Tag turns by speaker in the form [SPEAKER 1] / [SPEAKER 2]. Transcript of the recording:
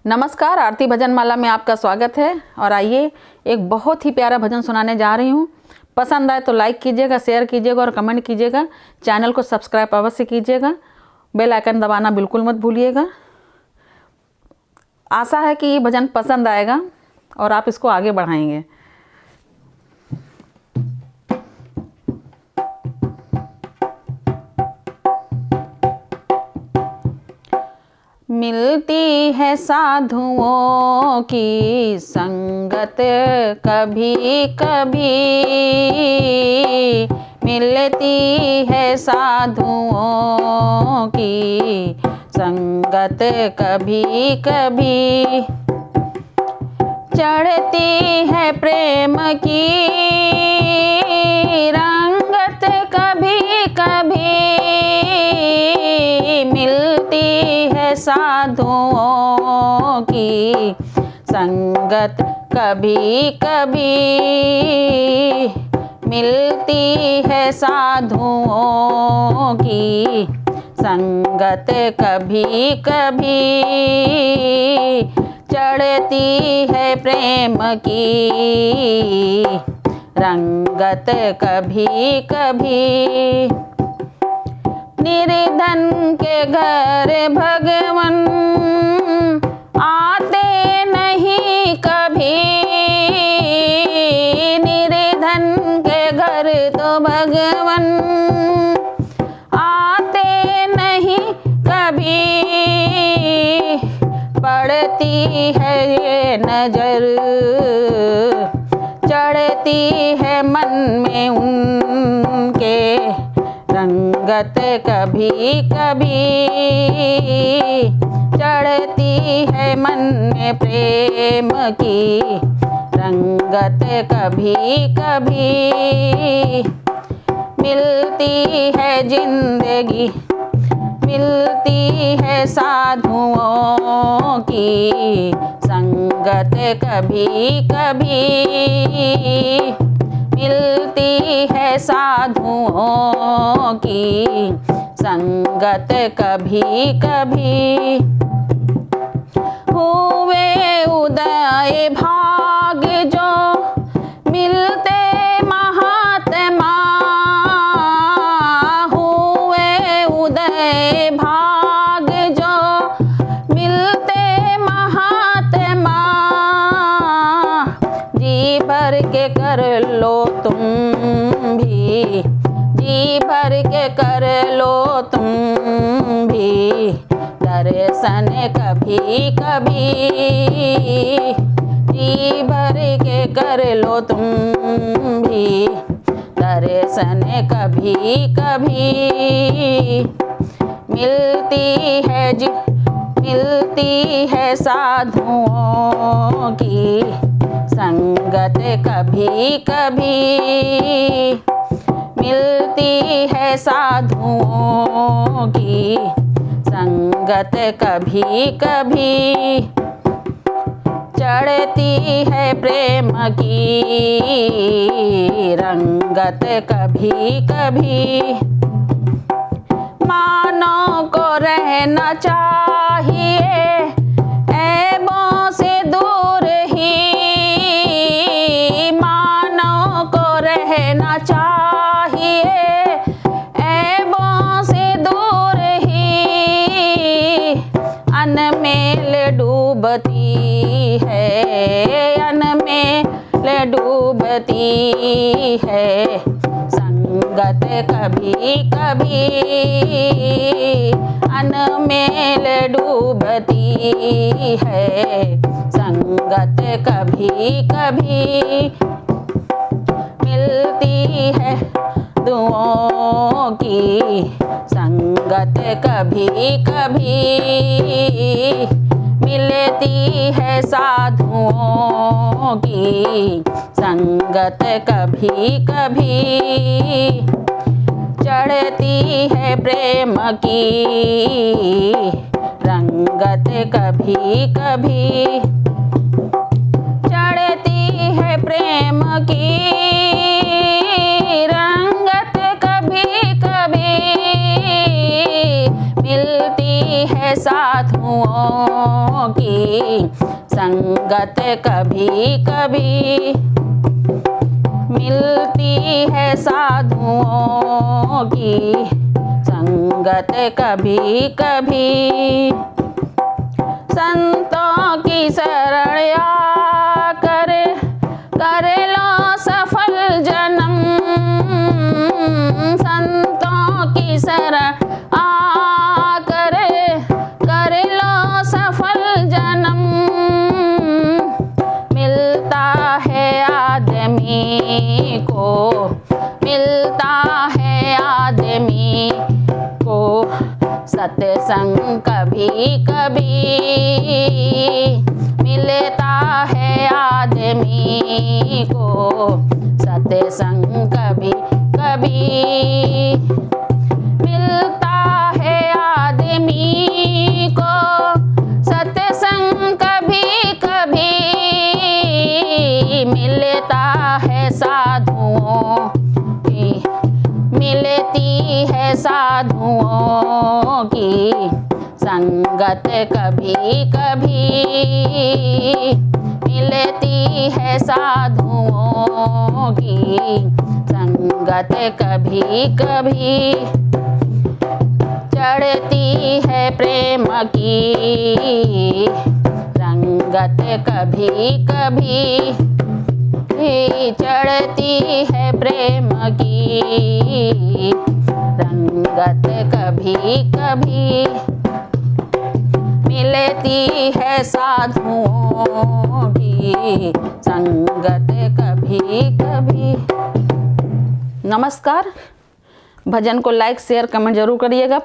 [SPEAKER 1] नमस्कार, आरती भजन माला में आपका स्वागत है। और आइए एक बहुत ही प्यारा भजन सुनाने जा रही हूँ। पसंद आए तो लाइक कीजिएगा, शेयर कीजिएगा और कमेंट कीजिएगा। चैनल को सब्सक्राइब अवश्य कीजिएगा। बेल आइकन दबाना बिल्कुल मत भूलिएगा। आशा है कि ये भजन पसंद आएगा और आप इसको आगे बढ़ाएंगे। मिलती है साधुओं की संगत कभी कभी, मिलती है साधुओं की संगत कभी कभी, चढ़ती है प्रेम की रंगत कभी कभी, मिलती है साधुओं की संगत कभी कभी, मिलती है साधुओं की संगत कभी कभी, चढ़ती है प्रेम की रंगत कभी कभी। निर्धन के घर भगवन आते नहीं कभी, निर्धन के घर तो भगवन आते नहीं कभी, पड़ती है ये नजर, चढ़ती है मन में उनके रंगत कभी कभी, चढ़ती है मन में प्रेम की रंगत कभी कभी, मिलती है जिंदगी, मिलती है साधुओं की संगत कभी कभी, मिलती है साधुओं की संगत कभी कभी। हुए उदय भाग जो मिलते महात्मा, हुए उदय भाग जो मिलते महात्मा, जी भर के कर लो तुम भी, जी भर के कर लो तुम भी दर्शन कभी कभी, जी भर के कर लो तुम भी दर्शन कभी कभी, मिलती है साधुओं की संगत कभी कभी, मिलती है साधुओं की संगत कभी कभी, चढ़ती है प्रेम की रंगत कभी कभी, मानव को रहना चाहिए ऐबों से दूर ही, मानव को रहना चाहिए ऐबों से दूर ही, अनमेल डूबती है, अनमेल डूबती है संगत कभी कभी, अनमेल डूबती है संगत कभी कभी, मिलती है दुआओं की संगत कभी कभी, मिलती है साधुओं की संगत कभी कभी, चढ़ती है प्रेम की रंगत कभी कभी, चढ़ती है प्रेम की रंगत कभी कभी, मिलती है सा साधुओं की संगत कभी कभी मिलती है, साधुओं की संगत कभी कभी। संतों की शरण आकर कर लो सफल जन्म, संतों की शरण आकर कर लो सफल जन्म। मिलता है आदमी को, मिलता है आदमी को सत्संग कभी कभी, मिलता है आदमी को सत्संग कभी कभी। मिलता है आदमी को सत्संग कभी कभी, मिलता है साधुओं की, मिलती है साधुओं की संगत कभी कभी, मिलती है साधुओं की संगत कभी कभी। चढ़ती है प्रेम की रंगत कभी कभी, चढ़ती है प्रेम की रंगत कभी कभी। मिलती है साधुओं की संगत कभी कभी। नमस्कार। भजन को लाइक शेयर कमेंट जरूर करिएगा।